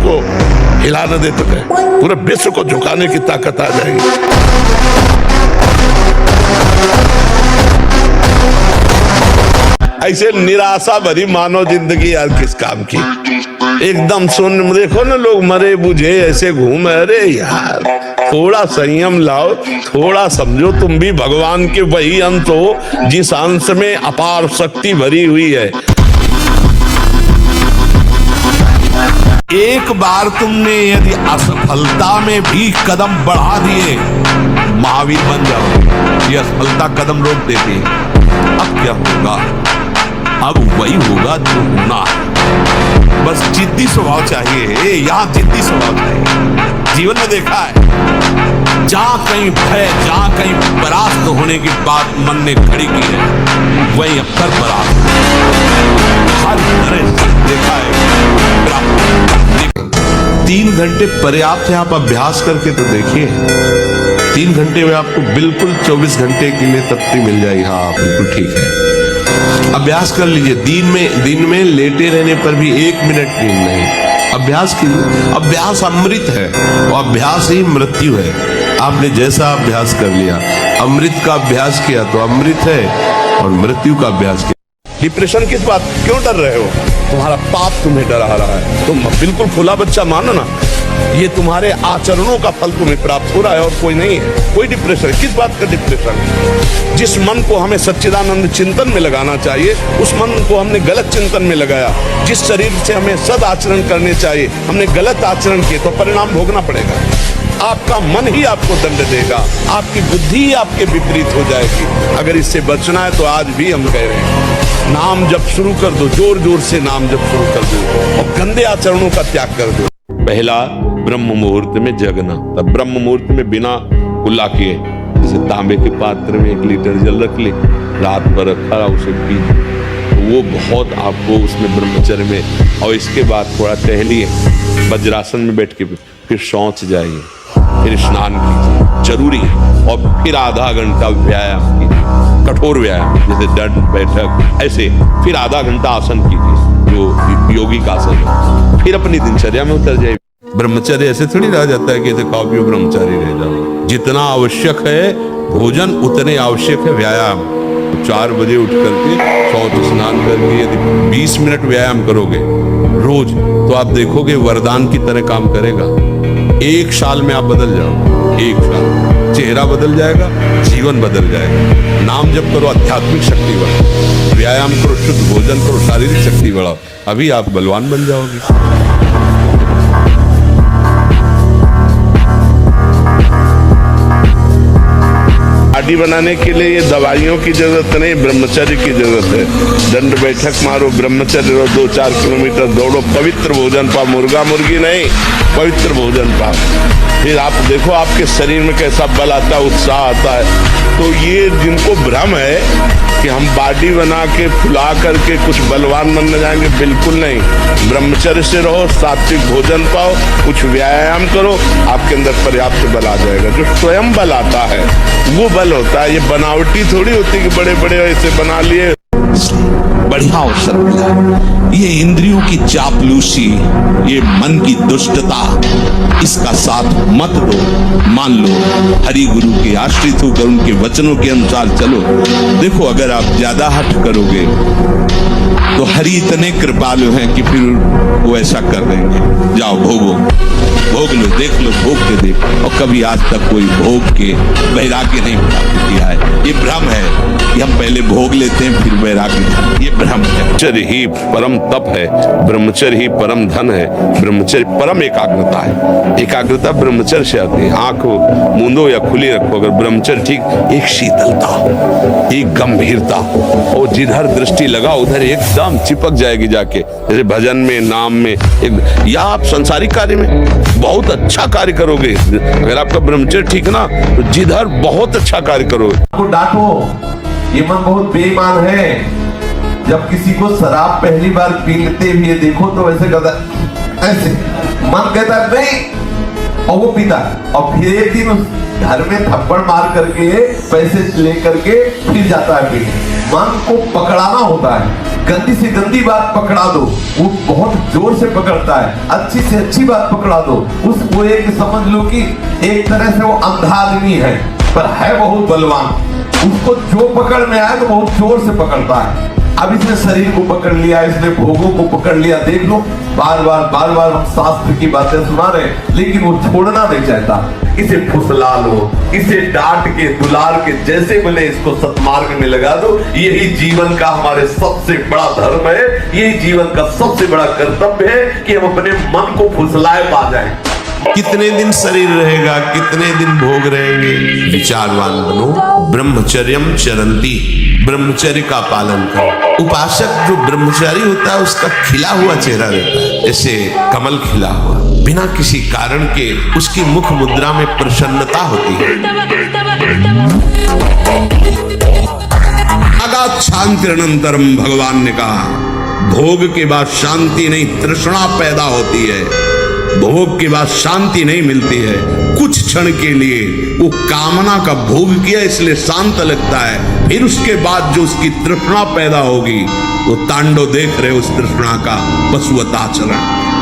को हिला न दे तो पूरे विश्व को झुकाने की ताकत आ जाएगी। ऐसे निराशा भरी मानव जिंदगी यार किस काम की। एकदम सुन देखो ना, लोग मरे बुझे ऐसे घूम। अरे यार थोड़ा संयम लाओ, थोड़ा समझो तुम भी भगवान के वही अंश हो जिस अंश में अपार शक्ति भरी हुई है। एक बार तुमने यदि असफलता में भी कदम बढ़ा दिए, महावीर बन जाओ। ये असफलता कदम रोक देती है। अब क्या होगा? अब वही होगा जो होना है। बस जिद्दी स्वभाव चाहिए, यहाँ जिद्दी स्वभाव चाहिए। जीवन में देखा है, जहां कहीं भय, जहां कहीं परास्त होने की बात मन ने खड़ी की है, वही अक्सर परास्त हर तरह से देखा है। 3 घंटे पर्याप्त है। आप अभ्यास करके तो देखिए, 3 घंटे में आपको बिल्कुल 24 घंटे के लिए तृप्ति मिल जाएगी। हाँ बिल्कुल ठीक है, अभ्यास कर लीजिए। दिन में लेटे रहने पर भी 1 मिनट नींद नहीं। अभ्यास कीजिए। अभ्यास अमृत है और अभ्यास ही मृत्यु है। आपने जैसा अभ्यास कर लिया, अमृत का अभ्यास किया तो अमृत है, और मृत्यु का अभ्यास किया। डिप्रेशन किस बात, क्यों डर रहे हो? तुम्हारा पाप तुम्हें डरा रहा है। तुम बिल्कुल खुला बच्चा मानो ना, ये तुम्हारे आचरणों का फल तुम्हें प्राप्त हो रहा है और कोई नहीं है। कोई डिप्रेशन, किस बात का डिप्रेशन? जिस मन को हमें सच्चिदानंद चिंतन में लगाना चाहिए, उस मन को हमने गलत चिंतन में लगाया। जिस शरीर से हमें सद आचरण करने चाहिए, हमने गलत आचरण किए तो परिणाम भोगना पड़ेगा। आपका मन ही आपको दंड देगा, आपकी बुद्धि ही आपके विपरीत हो जाएगी। अगर इससे बचना है तो आज भी हम कह रहे हैं, नाम जप शुरू कर दो, जोर जोर से नाम जप शुरू कर दो और गंदे आचरणों का त्याग कर दो। पहला, ब्रह्म मुहूर्त में जगना। तब ब्रह्म मुहूर्त में बिना कुल्ला किए, जैसे तांबे के पात्र में 1 लीटर जल रख ले, रात भर रखा उसे पी, तो वो बहुत आपको उसमें ब्रह्मचर्य में। और इसके बाद थोड़ा टहलिए, वज्रासन में बैठ के फिर शौच जाइए, फिर स्नान कीजिए, जरूरी है। और फिर आधा घंटा व्यायाम कीजिए, कठोर व्यायाम जैसे दंड बैठक, ऐसे फिर आधा घंटा आसन कीजिए जो योगी का आसन है। फिर अपनी दिनचर्या में उतर जाइए। ब्रह्मचर्य ऐसे थोड़ी रह जाता है कि जैसे खाओ पियो ब्रह्मचारी रह जाओ। जितना आवश्यक है भोजन, उतने आवश्यक है व्यायाम। 4 बजे उठ करके शौच स्नान करके यदि 20 मिनट व्यायाम करोगे रोज, तो आप देखोगे वरदान की तरह काम करेगा। 1 साल में आप बदल जाओ। 1 साल चेहरा बदल जाएगा, जीवन बदल जाएगा। नाम जप करो, आध्यात्मिक शक्ति बढ़ाओ, व्यायाम करो, शुद्ध भोजन करो, शारीरिक शक्ति बढ़ाओ, अभी आप बलवान बन जाओगे। बॉडी बनाने के लिए ये दवाइयों की जरूरत नहीं, ब्रह्मचर्य की जरूरत है। दंड बैठक मारो, ब्रह्मचर्य रहो, 2-4 किलोमीटर दौड़ो, पवित्र भोजन पाओ, मुर्गा मुर्गी नहीं, पवित्र भोजन पाओ। फिर आप देखो आपके शरीर में कैसा बल आता है, उत्साह आता है। तो ये जिनको भ्रम है कि हम बॉडी बना के फुला करके कुछ बलवान बनने जाएंगे, बिल्कुल नहीं। ब्रह्मचर्य से रहो, सात्विक भोजन पाओ, कुछ व्यायाम करो, आपके अंदर पर्याप्त बल आ जाएगा। जो स्वयं बल आता है वो बल होता है, ये बनावटी थोड़ी होती कि बड़े बड़े ऐसे बना लिए। बढ़िया अवसर मिला। ये इंद्रियों की चापलूसी, ये मन की दुष्टता, इसका साथ मत दो। मान लो हरि गुरु के आश्रित होकर उनके वचनों के अनुसार चलो। देखो अगर आप ज्यादा हठ करोगे तो हरि इतने कृपालु हैं कि फिर वो ऐसा कर देंगे। जाओ भोगो, भोग लो, देख लो, भोग के देखो। और कभी आज तक कोई भोग के वैराग्य नहीं प्राप्त किया है। ये भ्रम है कि हम पहले भोग लेते हैं फिर वैराग्य, ये भ्रम है। ब्रह्मचर्य ही परम तप है, ब्रह्मचर्य ही परम धन है, ब्रह्मचर्य परम एकाग्रता है। एकाग्रता ब्रह्मचर्य से आती है। आंख मूंदो या खुली रखो अगर ब्रह्मचर्य ठीक, एक शीतलता, एक गंभीरता, और जिधर दृष्टि लगा उधर एकदम चिपक जाएगी जाके। जैसे भजन में, नाम में, या आप संसारिक कार्य में बहुत अच्छा कार्य करोगे। अगर आपका ब्रह्मचर्य ठीक ना, तो जिधर बहुत अच्छा कार्य करोगे। आपको डांटो, ये मन बहुत बेईमान है। जब किसी को शराब पहली बार पीते हुए देखो तो वैसे कहता ऐसे, मन कहता नहीं, और वो पीता। और फिर एक दिन घर में थप्पड़ मार करके पैसे ले करके फिर जाता है पीने। मन को पकड़ाना होता है। गंदी से गंदी बात पकड़ा दो, वो बहुत जोर से पकड़ता है। अच्छी से अच्छी बात पकड़ा दो, उसको एक समझ लो कि एक तरह से वो अंधा आदमी है पर है बहुत बलवान। उसको जो पकड़ में आए तो बहुत जोर से पकड़ता है। अब इसने शरीर को पकड़ लिया, इसने भोगों को पकड़ लिया। देख लो बार बार हम शास्त्र की बातें सुना रहे, लेकिन वो छोड़ना नहीं चाहता। इसे फुसला लो, इसे डांट के दुलार के जैसे बोले इसको सत्मार्ग में लगा दो। यही जीवन का हमारे सबसे बड़ा धर्म है, यही जीवन का सबसे बड़ा कर्तव्य है कि हम अपने मन को फुसलाए पा जाए। कितने दिन शरीर रहेगा, कितने दिन भोग रहेंगे। विचारवान बनो, ब्रह्मचर्यम चरंती, ब्रह्मचर्य का पालन करो। उपासक जो ब्रह्मचारी होता है उसका खिला हुआ चेहरा रहता है, जैसे कमल खिला हुआ, बिना किसी कारण के उसकी मुख मुद्रा में प्रसन्नता होती है। अगाध शांति अनंतरम, भगवान ने कहा भोग के बाद शांति नहीं, तृष्णा पैदा होती है। भोग के बाद शांति नहीं मिलती है। कुछ क्षण के लिए वो कामना का भोग किया इसलिए शांत लगता है, फिर उसके बाद जो उसकी तृष्णा पैदा होगी वो तांडव देख रहे उस तृष्णा का, पशुवताचरण।